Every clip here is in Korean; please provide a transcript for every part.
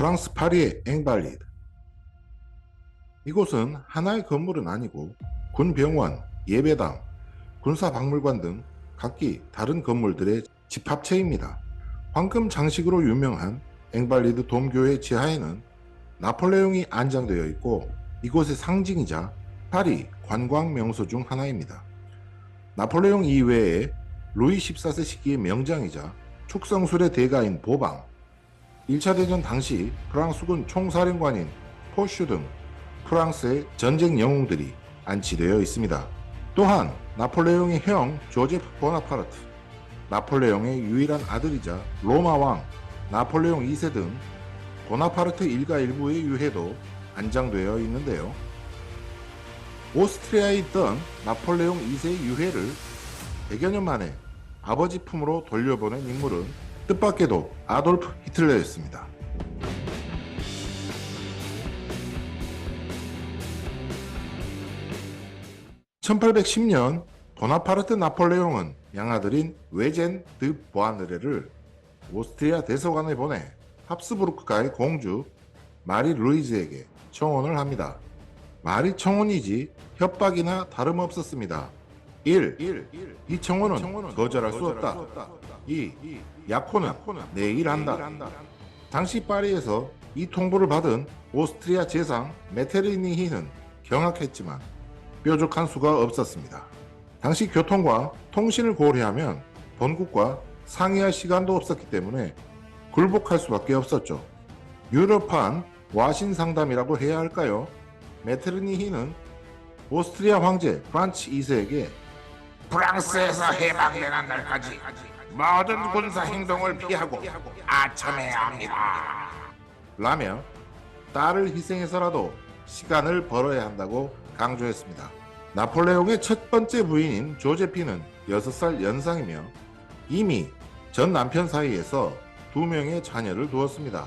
프랑스 파리의 앵발리드. 이곳은 하나의 건물은 아니고 군병원, 예배당, 군사박물관 등 각기 다른 건물들의 집합체입니다. 황금 장식으로 유명한 앵발리드 돔교회 지하에는 나폴레옹이 안장되어 있고 이곳의 상징이자 파리 관광 명소 중 하나입니다. 나폴레옹 이외에 루이 14세 시기의 명장이자 축성술의 대가인 보방, 1차 대전 당시 프랑스군 총사령관인 포슈 등 프랑스의 전쟁 영웅들이 안치되어 있습니다. 또한 나폴레옹의 형 조제프 보나파르트, 나폴레옹의 유일한 아들이자 로마 왕 나폴레옹 2세 등 보나파르트 일가 일부의 유해도 안장되어 있는데요. 오스트리아에 있던 나폴레옹 2세의 유해를 100여 년 만에 아버지 품으로 돌려보낸 인물은 뜻밖에도 아돌프 히틀러였습니다. 1810년 보나파르트 나폴레옹은 양아들인 외젠 드 보아느레를 오스트리아 대서관에 보내 합스부르크가의 공주 마리 루이즈에게 청혼을 합니다. 말이 청혼이지 협박이나 다름없었습니다. 1. 이 청혼은 거절할 수 없다. 2. 약혼은 내일 한다. 당시 파리에서 이 통보를 받은 오스트리아 제상 메테르니히는 경악했지만 뾰족한 수가 없었습니다. 당시 교통과 통신을 고려하면 본국과 상의할 시간도 없었기 때문에 굴복할 수밖에 없었죠. 유럽판 와신 상담이라고 해야 할까요? 메테르니히는 오스트리아 황제 프란츠 2세에게 프랑스에서 해방되는 날까지 모든 군사 행동을 피하고 아첨해야 합니다. 라며 딸을 희생해서라도 시간을 벌어야 한다고 강조했습니다. 나폴레옹의 첫 번째 부인인 조제피는 6살 연상이며 이미 전 남편 사이에서 2명의 자녀를 두었습니다.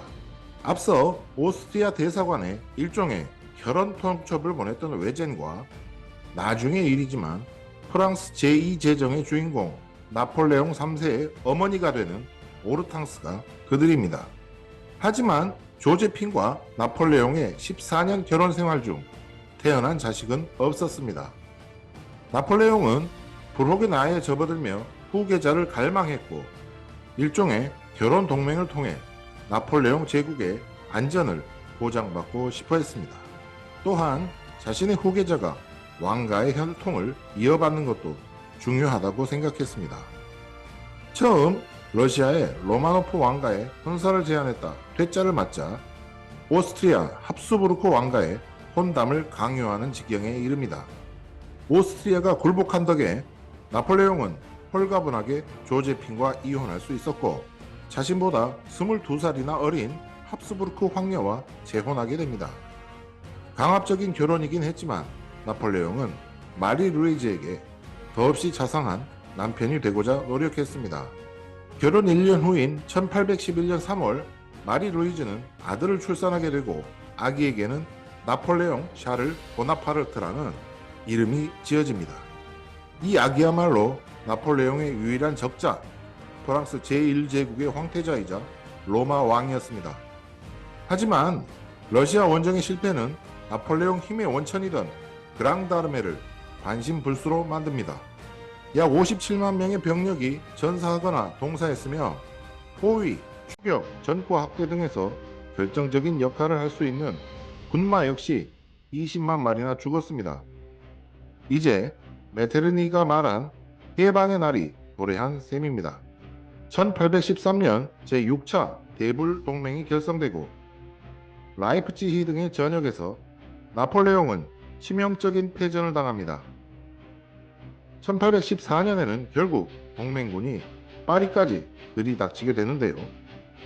앞서 오스트리아 대사관에 일종의 혈연 통첩을 보냈던 외젠과 나중의 일이지만 프랑스 제2제정의 주인공 나폴레옹 3세의 어머니가 되는 오르탕스가 그들입니다. 하지만 조제핀과 나폴레옹의 14년 결혼 생활 중 태어난 자식은 없었습니다. 나폴레옹은 불혹의 나이에 접어들며 후계자를 갈망했고 일종의 결혼 동맹을 통해 나폴레옹 제국의 안전을 보장받고 싶어 했습니다. 또한 자신의 후계자가 왕가의 혈통을 이어받는 것도 중요하다고 생각했습니다. 처음 러시아의 로마노프 왕가에 혼사를 제안했다 퇴짜를 맞자 오스트리아 합스부르크 왕가에 혼담을 강요하는 지경에 이릅니다. 오스트리아가 굴복한 덕에 나폴레옹은 홀가분하게 조제핀과 이혼할 수 있었고 자신보다 22살이나 어린 합스부르크 황녀와 재혼하게 됩니다. 강압적인 결혼이긴 했지만 나폴레옹은 마리 루이즈에게 더없이 자상한 남편이 되고자 노력했습니다. 결혼 1년 후인 1811년 3월 마리 루이즈는 아들을 출산하게 되고 아기에게는 나폴레옹 샤를 보나파르트라는 이름이 지어집니다. 이 아기야말로 나폴레옹의 유일한 적자, 프랑스 제1제국의 황태자이자 로마 왕이었습니다. 하지만 러시아 원정의 실패는 나폴레옹 힘의 원천이던 그랑다르메를 반신불수로 만듭니다. 약 57만 명의 병력이 전사하거나 동사했으며 포위, 추격, 전과 확대 등에서 결정적인 역할을 할 수 있는 군마 역시 20만 마리나 죽었습니다. 이제 메테르니가 말한 해방의 날이 도래한 셈입니다. 1813년 제6차 대불 동맹이 결성되고 라이프치히 등의 전역에서 나폴레옹은 치명적인 패전을 당합니다. 1814년에는 결국 동맹군이 파리까지 들이닥치게 되는데요.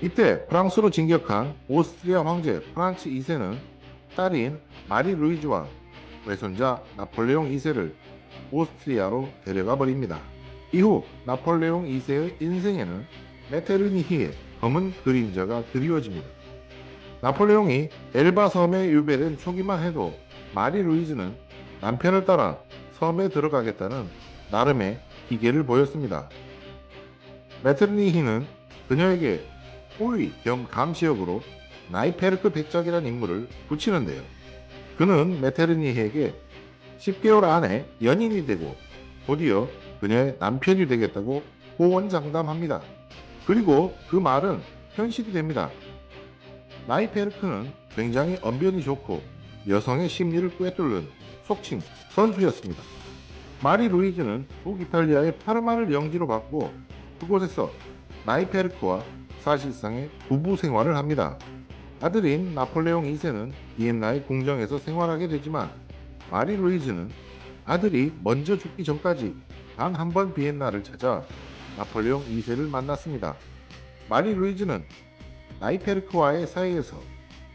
이때 프랑스로 진격한 오스트리아 황제 프란츠 2세는 딸인 마리 루이즈와 외손자 나폴레옹 2세를 오스트리아로 데려가 버립니다. 이후 나폴레옹 2세의 인생에는 메테르니히의 검은 그림자가 드리워집니다. 나폴레옹이 엘바 섬에 유배된 초기만 해도 마리 루이즈는 남편을 따라 섬에 들어가겠다는 나름의 기계를 보였습니다. 메테르니히는 그녀에게 호위 겸 감시역으로 나이페르크 백작이라는 인물을 붙이는데요. 그는 메테르니히에게 10개월 안에 연인이 되고 곧이어 그녀의 남편이 되겠다고 호언장담합니다. 그리고 그 말은 현실이 됩니다. 나이페르크는 굉장히 언변이 좋고 여성의 심리를 꿰뚫는 속칭 선수였습니다. 마리 루이즈는 북이탈리아의 파르마를 영지로 받고 그곳에서 나이페르크와 사실상의 부부 생활을 합니다. 아들인 나폴레옹 2세는 비엔나의 궁정에서 생활하게 되지만 마리 루이즈는 아들이 먼저 죽기 전까지 단 한 번 비엔나를 찾아 나폴레옹 2세를 만났습니다. 마리 루이즈는 나이페르크와의 사이에서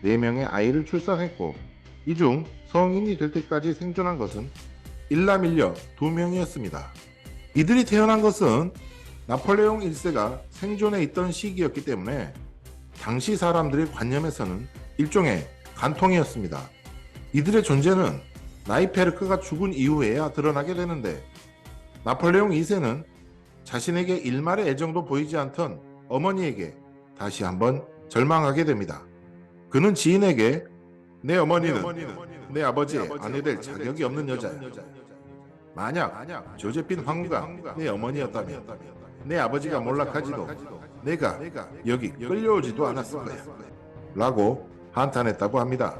4명의 아이를 출산했고 이 중 성인이 될 때까지 생존한 것은 일남일녀 2명이었습니다. 이들이 태어난 것은 나폴레옹 1세가 생존해 있던 시기였기 때문에 당시 사람들의 관념에서는 일종의 간통이었습니다. 이들의 존재는 나이페르크가 죽은 이후에야 드러나게 되는데 나폴레옹 2세는 자신에게 일말의 애정도 보이지 않던 어머니에게 다시 한번 절망하게 됩니다. 그는 지인에게 내 어머니는 내 아버지의 아내 될 자격이 없는 여자야. 만약 조제핀 황후가 내 어머니였다면 내 아버지가 몰락하지도 내가 여기 끌려오지도 않았을 거야 라고 한탄했다고 합니다.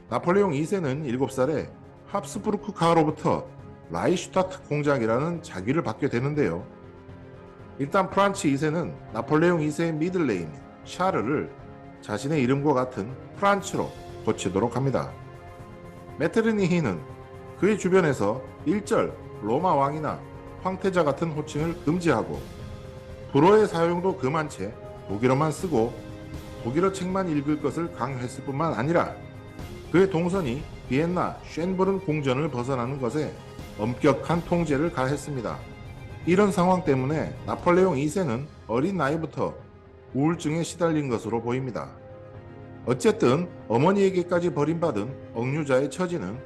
나폴레옹 2세는 7살에 합스부르크 가로부터 라이슈타트 공작이라는 자귀를 받게 되는데요. 일단 프란츠 2세는 나폴레옹 2세의 미들네임 샤르를 자신의 이름과 같은 프란츠로 고치도록 합니다. 메테르니히는 그의 주변에서 일절 로마 왕이나 황태자 같은 호칭을 금지하고 불어의 사용도 금한 채 독일어만 쓰고 독일어 책만 읽을 것을 강요했을 뿐만 아니라 그의 동선이 비엔나 쉔브른 궁전을 벗어나는 것에 엄격한 통제를 가했습니다. 이런 상황 때문에 나폴레옹 2세는 어린 나이부터 우울증에 시달린 것으로 보입니다. 어쨌든 어머니에게까지 버림받은 억류자의 처지는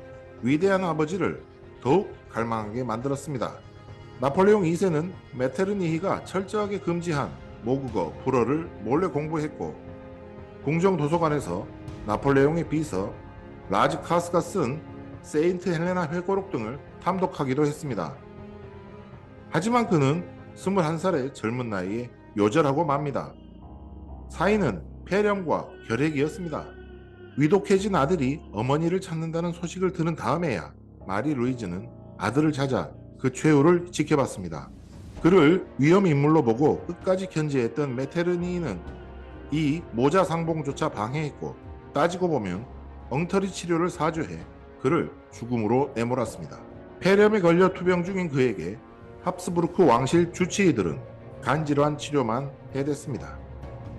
위대한 아버지를 더욱 갈망하게 만들었습니다. 나폴레옹 2세는 메테르니히가 철저하게 금지한 모국어 불어를 몰래 공부했고 궁정 도서관에서 나폴레옹의 비서 라즈카스가 쓴 세인트 헬레나 회고록 등을 탐독하기도 했습니다. 하지만 그는 21살의 젊은 나이에 요절하고 맙니다. 사인은 폐렴과 결핵이었습니다. 위독해진 아들이 어머니를 찾는다는 소식을 들은 다음에야 마리 루이즈는 아들을 찾아 그 최후를 지켜봤습니다. 그를 위험 인물로 보고 끝까지 견제했던 메테르니는 이 모자 상봉조차 방해했고 따지고 보면 엉터리 치료를 사주해 그를 죽음으로 내몰았습니다. 폐렴에 걸려 투병 중인 그에게 합스부르크 왕실 주치의들은 간질환 치료만 해댔습니다.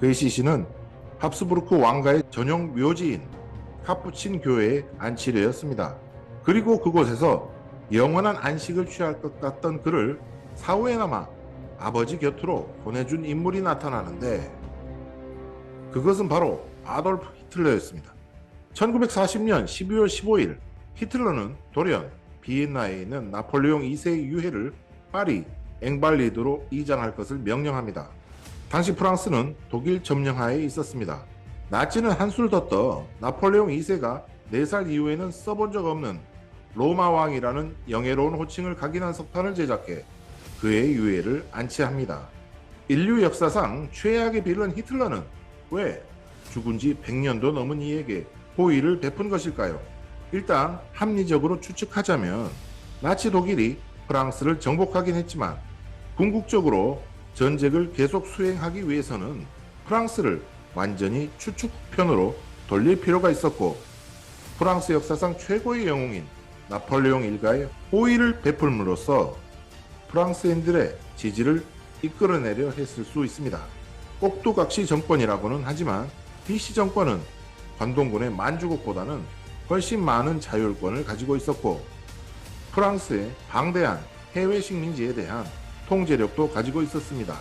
그의 시신은 합스부르크 왕가의 전용 묘지인 카푸친 교회에 안치되었습니다. 그리고 그곳에서 영원한 안식을 취할 것 같던 그를 사후에나마 아버지 곁으로 보내준 인물이 나타나는데 그것은 바로 아돌프 히틀러였습니다. 1940년 12월 15일 히틀러는 돌연 비엔나에 있는 나폴레옹 2세의 유해를 파리 앵발리드로 이장할 것을 명령합니다. 당시 프랑스는 독일 점령하에 있었습니다. 나치는 한술 더 떠 나폴레옹 2세가 4살 이후에는 써본 적 없는 로마 왕이라는 영예로운 호칭을 각인한 석판을 제작해 그의 유해를 안치합니다. 인류 역사상 최악의 빌런 히틀러는 왜 죽은 지 100년도 넘은 이에게 호의를 베푼 것일까요? 일단 합리적으로 추측하자면 나치 독일이 프랑스를 정복하긴 했지만 궁극적으로 전쟁을 계속 수행하기 위해서는 프랑스를 완전히 추축편으로 돌릴 필요가 있었고 프랑스 역사상 최고의 영웅인 나폴레옹 일가의 호의를 베풀므로써 프랑스인들의 지지를 이끌어내려 했을 수 있습니다. 꼭두각시 정권이라고는 하지만 BC 정권은 관동군의 만주국보다는 훨씬 많은 자율권을 가지고 있었고 프랑스의 방대한 해외 식민지에 대한 통제력도 가지고 있었습니다.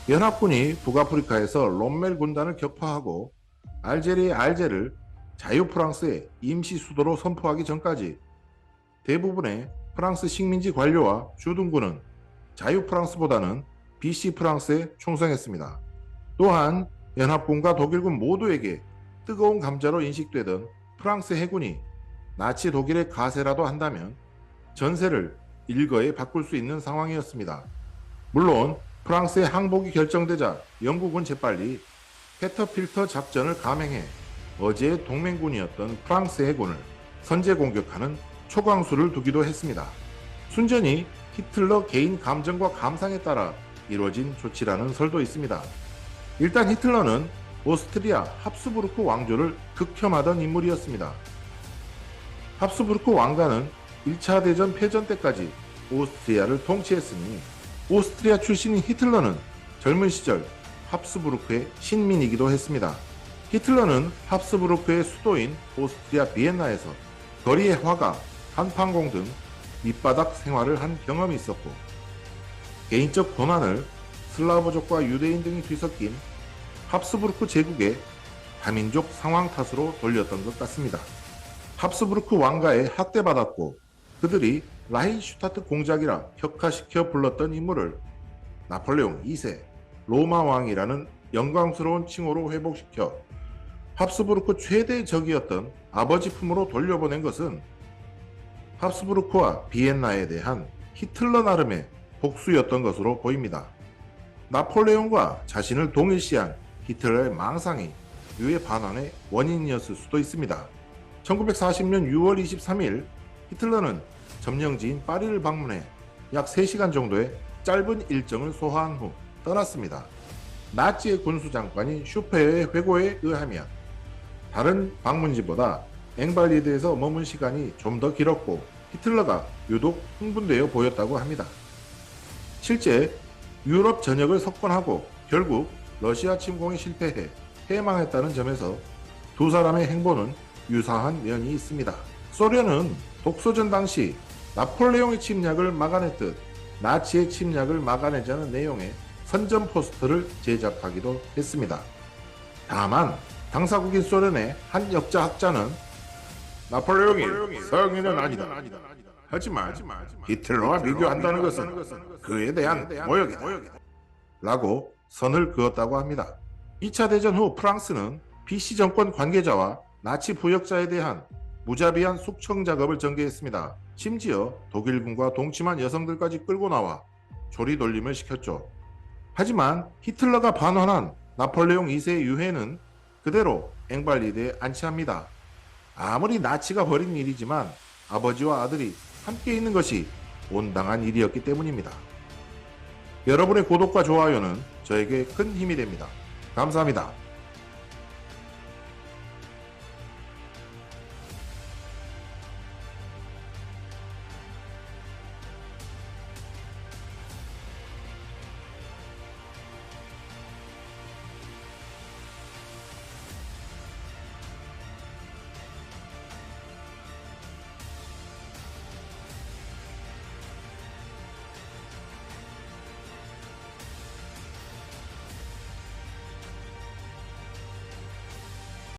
연합군이 북아프리카에서 롬멜 군단을 격파하고 알제리의 알제를 자유프랑스의 임시 수도로 선포하기 전까지 대부분의 프랑스 식민지 관료와 주둔군은 자유프랑스보다는 BC 프랑스에 충성했습니다. 또한 연합군과 독일군 모두에게 뜨거운 감자로 인식되던 프랑스 해군이 나치 독일의 가세라도 한다면 전세를 일거에 바꿀 수 있는 상황이었습니다. 물론 프랑스의 항복이 결정되자 영국은 재빨리 페터필터 작전을 감행해 어제의 동맹군이었던 프랑스 해군을 선제 공격하는 초강수를 두기도 했습니다. 순전히 히틀러 개인 감정과 감상에 따라 이루어진 조치라는 설도 있습니다. 일단 히틀러는 오스트리아 합스부르크 왕조를 극혐하던 인물이었습니다. 합스부르크 왕가는 1차 대전 패전 때까지 오스트리아를 통치했으니 오스트리아 출신인 히틀러는 젊은 시절 합스부르크의 신민이기도 했습니다. 히틀러는 합스부르크의 수도인 오스트리아 비엔나에서 거리의 화가, 한판공 등 밑바닥 생활을 한 경험이 있었고 개인적 고난을 슬라브족과 유대인 등이 뒤섞인 합스부르크 제국의 다민족 상황 탓으로 돌렸던 것 같습니다. 합스부르크 왕가에 학대받았고 그들이 라힌슈타트 공작이라 격화시켜 불렀던 인물을 나폴레옹 2세 로마 왕이라는 영광스러운 칭호로 회복시켜 합스부르크 최대 적이었던 아버지 품으로 돌려보낸 것은 합스부르크와 비엔나에 대한 히틀러 나름의 복수였던 것으로 보입니다. 나폴레옹과 자신을 동일시한 히틀러의 망상이 이의 반환의 원인이었을 수도 있습니다. 1940년 6월 23일 히틀러는 점령지인 파리를 방문해 약 3시간 정도의 짧은 일정을 소화한 후 떠났습니다. 나치의 군수장관인 슈페어의 회고에 의하면 다른 방문지보다 앵발리드에서 머문 시간이 좀 더 길었고 히틀러가 유독 흥분되어 보였다고 합니다. 실제 유럽 전역을 석권하고 결국 러시아 침공에 실패해 패망했다는 점에서 두 사람의 행보는 유사한 면이 있습니다. 소련은 독소전 당시 나폴레옹의 침략을 막아냈듯 나치의 침략을 막아내자는 내용의 선전 포스터를 제작하기도 했습니다. 다만 당사국인 소련의 한 역사학자는 나폴레옹이 성인은 아니다. 하지만 히틀러와 비교한다는 것은 그에 대한 모욕이다. 라고 선을 그었다고 합니다. 2차 대전 후 프랑스는 BC 정권 관계자와 나치 부역자에 대한 무자비한 숙청 작업을 전개했습니다. 심지어 독일군과 동침한 여성들까지 끌고 나와 조리돌림을 시켰죠. 하지만 히틀러가 반환한 나폴레옹 2세의 유해는 그대로 앵발리드에 안치합니다. 아무리 나치가 벌인 일이지만 아버지와 아들이 함께 있는 것이 온당한 일이었기 때문입니다. 여러분의 구독과 좋아요는 저에게 큰 힘이 됩니다. 감사합니다.